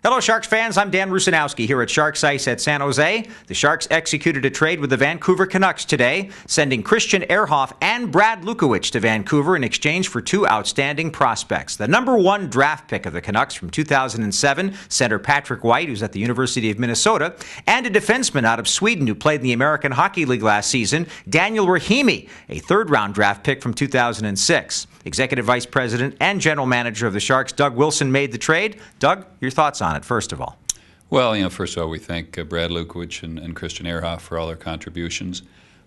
Hello, Sharks fans. I'm Dan Rusanowsky here at Sharks Ice at San Jose. The Sharks executed a trade with the Vancouver Canucks today, sending Christian Ehrhoff and Brad Lukowich to Vancouver in exchange for two outstanding prospects. The #1 draft pick of the Canucks from 2007, center Patrick White, who's at the University of Minnesota, and a defenseman out of Sweden who played in the American Hockey League last season, Daniel Rahimi, a third-round draft pick from 2006. Executive Vice President and General Manager of the Sharks, Doug Wilson, made the trade. Doug, your thoughts on it, first of all? Well, first of all, we thank Brad Lukowich and Christian Ehrhoff for all their contributions.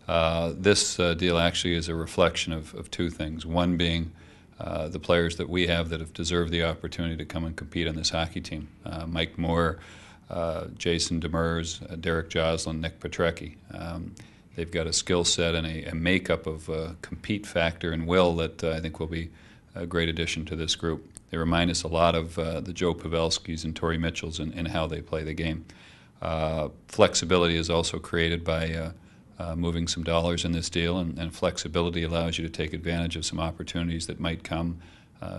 This deal actually is a reflection of two things. One being the players that we have that have deserved the opportunity to come and compete on this hockey team. Mike Moore, Jason Demers, Derek Joslin, Nick Petrecki. They've got a skill set and a makeup of compete factor and will that I think will be a great addition to this group. They remind us a lot of the Joe Pavelskis and Torrey Mitchells in how they play the game. Flexibility is also created by moving some dollars in this deal, and flexibility allows you to take advantage of some opportunities that might come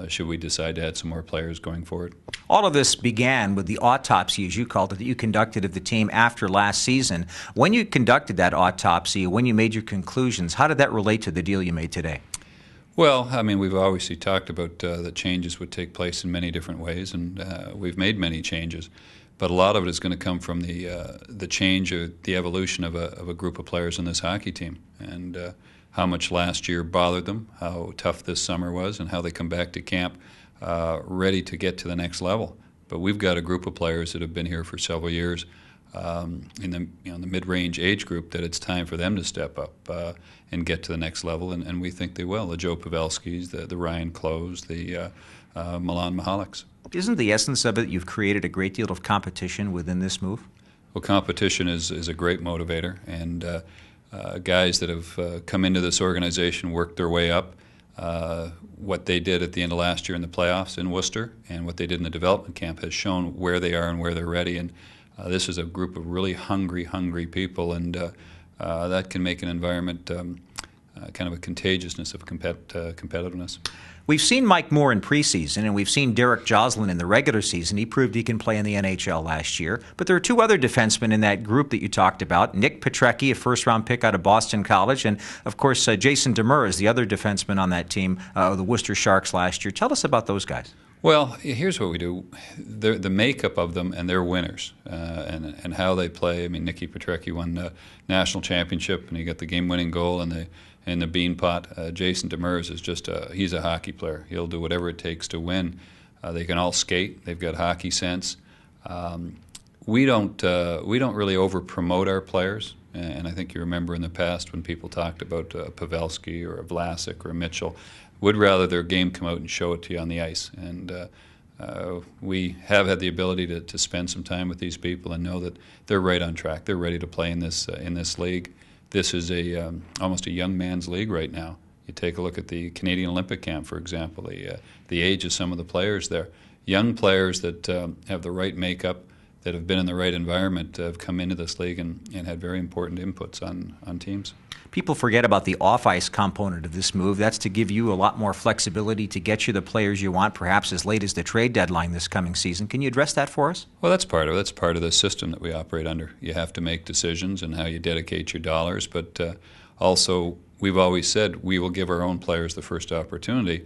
should we decide to add some more players going forward. All of this began with the autopsy, as you called it, that you conducted of the team after last season. When you conducted that autopsy, when you made your conclusions, how did that relate to the deal you made today? Well, we've obviously talked about that changes would take place in many different ways, and we've made many changes. But a lot of it is going to come from the change or the evolution of a group of players in this hockey team, and how much last year bothered them, how tough this summer was, and how they come back to camp ready to get to the next level. But we've got a group of players that have been here for several years in the mid-range age group that it's time for them to step up and get to the next level, and we think they will. The Joe Pavelskis, the Ryan Close, the Milan Mihaliks. Isn't the essence of it you've created a great deal of competition within this move? Well, competition is a great motivator, and guys that have come into this organization, worked their way up. What they did at the end of last year in the playoffs in Worcester and what they did in the development camp has shown where they are and where they're ready. And this is a group of really hungry people, and that can make an environment kind of a contagiousness of competitiveness. We've seen Mike Moore in preseason, and we've seen Derek Joslin in the regular season. He proved he can play in the NHL last year. But there are two other defensemen in that group that you talked about. Nick Petrecki, a first-round pick out of Boston College, and, of course, Jason Demers, the other defenseman on that team, the Worcester Sharks last year. Tell us about those guys. Well, here's what we do. The makeup of them, and they're winners, and how they play. Nicky Petrecki won the national championship, and he got the game-winning goal in the bean pot. Jason Demers is he's a hockey player. He'll do whatever it takes to win. They can all skate. They've got hockey sense. We don't really over-promote our players, and I think you remember in the past when people talked about Pavelski or a Vlasic or a Mitchell, would rather their game come out and show it to you on the ice. And we have had the ability to spend some time with these people and know that they're right on track. They're ready to play in this league. This is almost a young man's league right now. You take a look at the Canadian Olympic camp, for example, the age of some of the players there. Young players that have the right makeup, that have been in the right environment, have come into this league and had very important inputs on teams. People forget about the off-ice component of this move. That's to give you a lot more flexibility to get you the players you want, perhaps as late as the trade deadline this coming season. Can you address that for us? Well, that's part of it. That's part of the system that we operate under. You have to make decisions and how you dedicate your dollars, but also we've always said we will give our own players the first opportunity,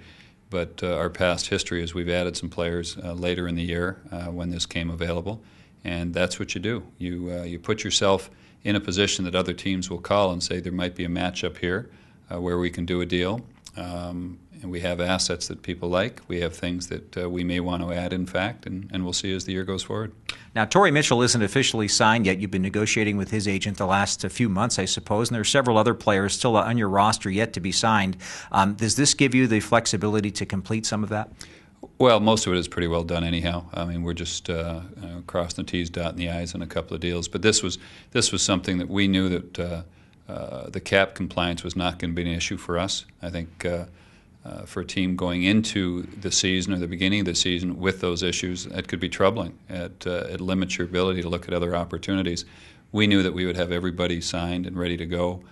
but our past history is we've added some players later in the year when this came available, and that's what you do. You put yourself in a position that other teams will call and say there might be a matchup here where we can do a deal. And we have assets that people like. We have things that we may want to add, in fact, and we'll see as the year goes forward. Now, Torrey Mitchell isn't officially signed yet. You've been negotiating with his agent the last few months, I suppose, and there are several other players still on your roster yet to be signed. Does this give you the flexibility to complete some of that? Well, most of it is pretty well done anyhow. We're just crossing the T's, dotting the I's on a couple of deals. But this was something that we knew that the cap compliance was not going to be an issue for us. I think for a team going into the season or the beginning of the season with those issues, it could be troubling. It limits your ability to look at other opportunities. We knew that we would have everybody signed and ready to go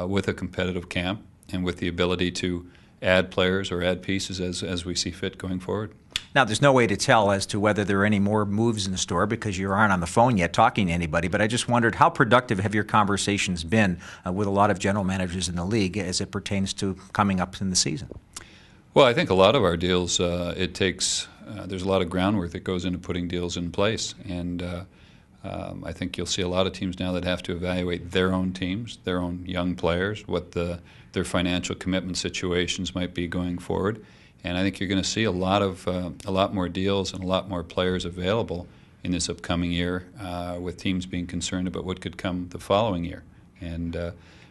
with a competitive camp and with the ability to add players or add pieces as we see fit going forward. Now, there's no way to tell as to whether there are any more moves in the store because you aren't on the phone yet talking to anybody, but I just wondered how productive have your conversations been with a lot of general managers in the league as it pertains to coming up in the season? Well, I think a lot of our deals, there's a lot of groundwork that goes into putting deals in place, and I think you'll see a lot of teams now that have to evaluate their own teams, their own young players, what their financial commitment situations might be going forward. And I think you're going to see a lot more deals and a lot more players available in this upcoming year, with teams being concerned about what could come the following year. And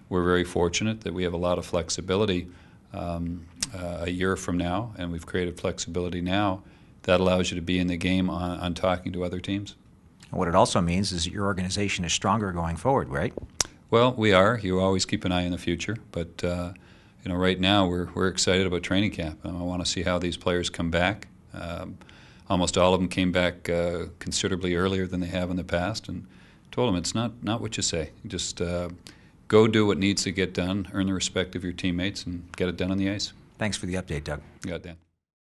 we're very fortunate that we have a lot of flexibility a year from now, and we've created flexibility now that allows you to be in the game on talking to other teams. And what it also means is that your organization is stronger going forward, right? Well, we are. You always keep an eye on the future, but right now we're excited about training camp. I want to see how these players come back. Almost all of them came back considerably earlier than they have in the past, and told them it's not what you say. Just go do what needs to get done, earn the respect of your teammates, and get it done on the ice. Thanks for the update, Doug. You got it, Dan.